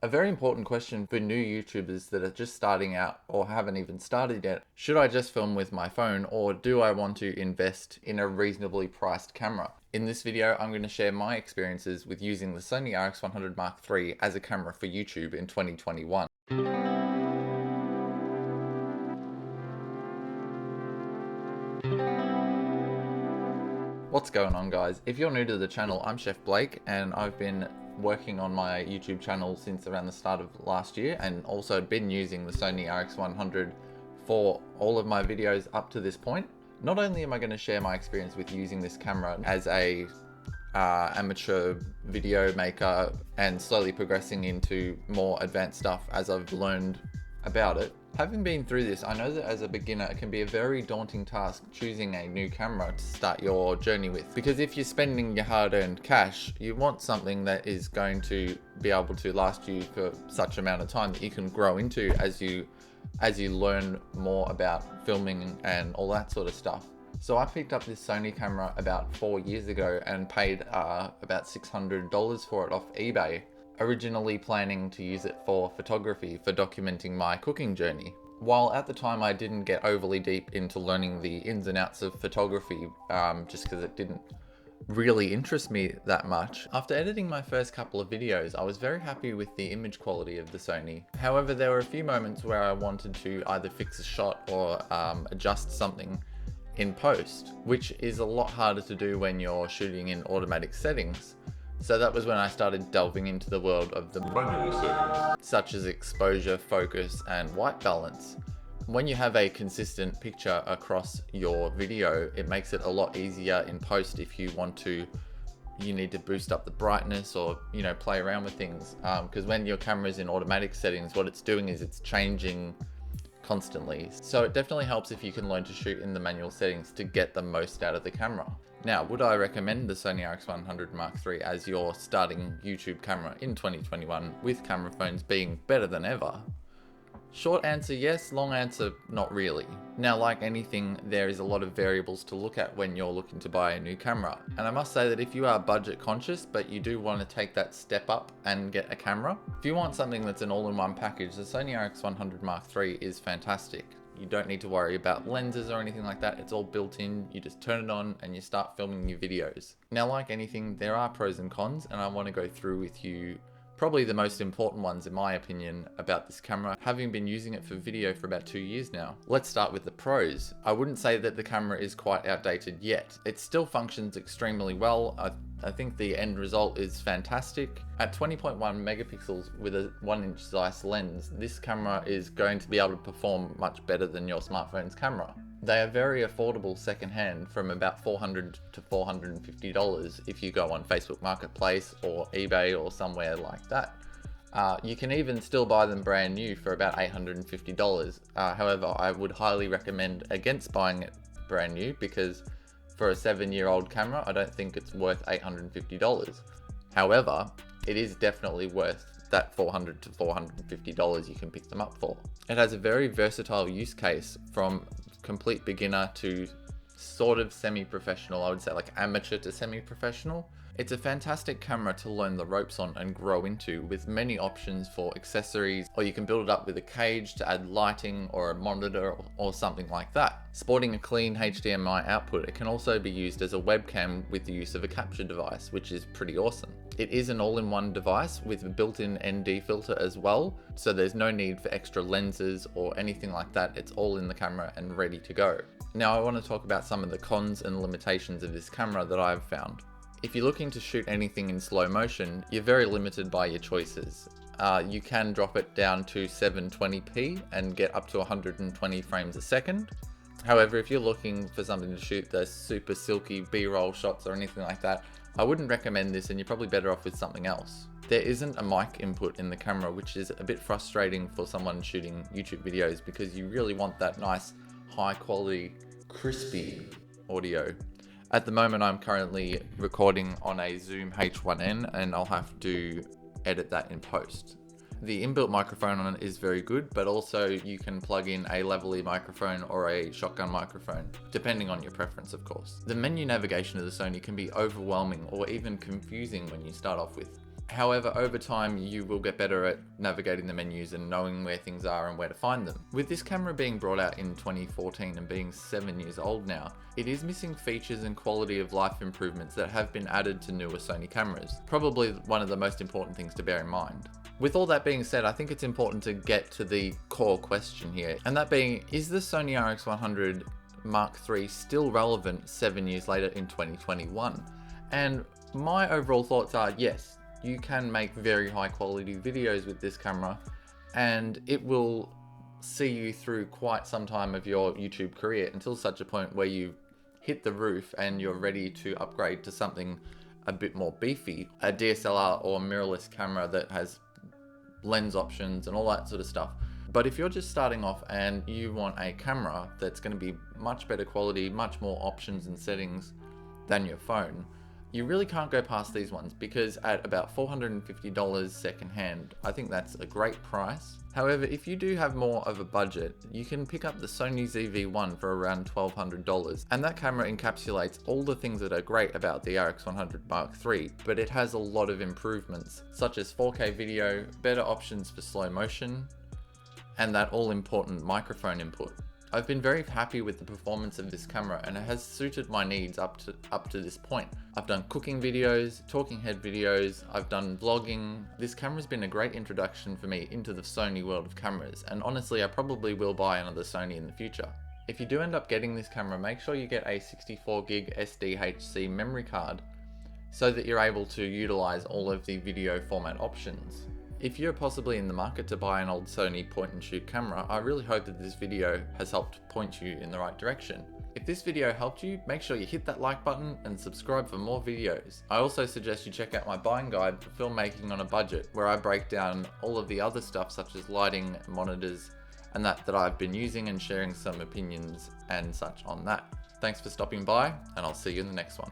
A very important question for new YouTubers that are just starting out or haven't even started yet. Should I just film with my phone, or do I want to invest in a reasonably priced camera? In this video, I'm going to share my experiences with using the Sony Rx100 III as a camera for YouTube in 2021. What's going on, guys? If you're new to the channel, I'm Chef Blake, and I've been working on my YouTube channel since around the start of last year, and also been using the Sony Rx100 for all of my videos up to this point. Not only am I going to share my experience with using this camera as a amateur video maker and slowly progressing into more advanced stuff as I've learned about it. Having been through this, I know that as a beginner it can be a very daunting task choosing a new camera to start your journey with, because if you're spending your hard-earned cash, you want something that is going to be able to last you for such amount of time that you can grow into as you learn more about filming and all that sort of stuff. So I picked up this Sony camera about 4 years ago and paid about $600 for it off eBay. Originally planning to use it for photography, for documenting my cooking journey. While at the time I didn't get overly deep into learning the ins and outs of photography, just because it didn't really interest me that much. After editing my first couple of videos, I was very happy with the image quality of the Sony. However, there were a few moments where I wanted to either fix a shot or adjust something in post, which is a lot harder to do when you're shooting in automatic settings. So that was when I started delving into the world of the manual settings, such as exposure, focus, and white balance. When you have a consistent picture across your video, it makes it a lot easier in post if you need to boost up the brightness or, play around with things. Because when your camera's in automatic settings, what it's doing is it's changing constantly. So it definitely helps if you can learn to shoot in the manual settings to get the most out of the camera. Now, would I recommend the Sony Rx100 III as your starting YouTube camera in 2021, with camera phones being better than ever? Short answer, yes. Long answer, not really. Now, like anything, there is a lot of variables to look at when you're looking to buy a new camera. And I must say that if you are budget conscious, but you do want to take that step up and get a camera, if you want something that's an all-in-one package, the Sony Rx100 III is fantastic. You don't need to worry about lenses or anything like that. It's all built in. You just turn it on and you start filming your videos. Now, like anything, there are pros and cons, and I want to go through with you probably the most important ones in my opinion about this camera, having been using it for video for about 2 years now. Let's start with the pros. I wouldn't say that the camera is quite outdated yet. It still functions extremely well. I think the end result is fantastic. At 20.1 megapixels with a 1-inch Zeiss lens, this camera is going to be able to perform much better than your smartphone's camera. They are very affordable secondhand, from about $400 to $450 if you go on Facebook Marketplace or eBay or somewhere like that. You can even still buy them brand new for about $850. However, I would highly recommend against buying it brand new, because for a 7-year-old camera, I don't think it's worth $850. However, it is definitely worth that $400 to $450 you can pick them up for. It has a very versatile use case, from complete beginner to sort of semi-professional. I would say like amateur to semi-professional. It's a fantastic camera to learn the ropes on and grow into, with many options for accessories, or you can build it up with a cage to add lighting or a monitor or something like that. Sporting a clean HDMI output, it can also be used as a webcam with the use of a capture device, which is pretty awesome. It is an all-in-one device with a built-in ND filter as well, so there's no need for extra lenses or anything like that. It's all in the camera and ready to go. Now, I want to talk about some of the cons and limitations of this camera that I've found. If you're looking to shoot anything in slow motion, you're very limited by your choices. You can drop it down to 720p and get up to 120 frames a second. However, if you're looking for something to shoot the super silky B-roll shots or anything like that, I wouldn't recommend this, and you're probably better off with something else. There isn't a mic input in the camera, which is a bit frustrating for someone shooting YouTube videos, because you really want that nice, high quality, crispy audio. At the moment, I'm currently recording on a Zoom H1N, and I'll have to edit that in post. The inbuilt microphone on it is very good, but also you can plug in a lavalier microphone or a shotgun microphone, depending on your preference, of course. The menu navigation of the Sony can be overwhelming or even confusing when you start off with. However, over time, you will get better at navigating the menus and knowing where things are and where to find them. With this camera being brought out in 2014 and being 7 years old now, it is missing features and quality of life improvements that have been added to newer Sony cameras. Probably one of the most important things to bear in mind. With all that being said, I think it's important to get to the core question here, and that being, is the Sony Rx100 Mark III still relevant 7 years later in 2021? And my overall thoughts are yes. You can make very high quality videos with this camera and it will see you through quite some time of your YouTube career until such a point where you hit the roof and you're ready to upgrade to something a bit more beefy, a DSLR or mirrorless camera that has lens options and all that sort of stuff. But if you're just starting off and you want a camera that's going to be much better quality, much more options and settings than your phone, you really can't go past these ones, because at about $450 secondhand, I think that's a great price. However, if you do have more of a budget, you can pick up the Sony ZV-1 for around $1,200, and that camera encapsulates all the things that are great about the Rx100 Mark III, but it has a lot of improvements, such as 4K video, better options for slow motion, and that all-important microphone input. I've been very happy with the performance of this camera and it has suited my needs up to this point. I've done cooking videos, talking head videos, I've done vlogging. This camera's been a great introduction for me into the Sony world of cameras, and honestly I probably will buy another Sony in the future. If you do end up getting this camera, make sure you get a 64GB SDHC memory card so that you're able to utilize all of the video format options. If you're possibly in the market to buy an old Sony point and shoot camera, I really hope that this video has helped point you in the right direction. If this video helped you, make sure you hit that like button and subscribe for more videos. I also suggest you check out my buying guide for filmmaking on a budget, where I break down all of the other stuff such as lighting, monitors, and that I've been using, and sharing some opinions and such on that. Thanks for stopping by, and I'll see you in the next one.